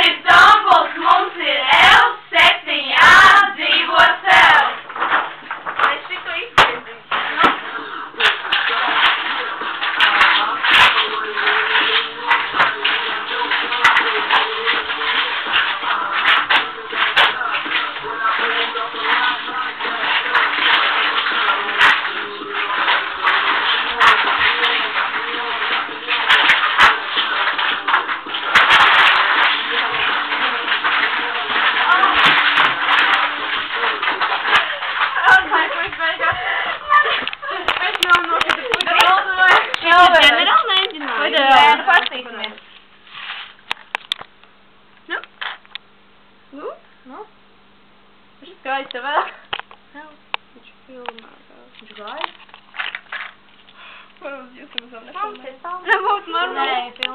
ambos Monterel, setem a divulgação. Mas ficou isso. Generalmente não. Não faço isso mesmo. Não? Não? Vai, você vai lá. Não. De vai? Foram os dias que você Não, vou tomar um.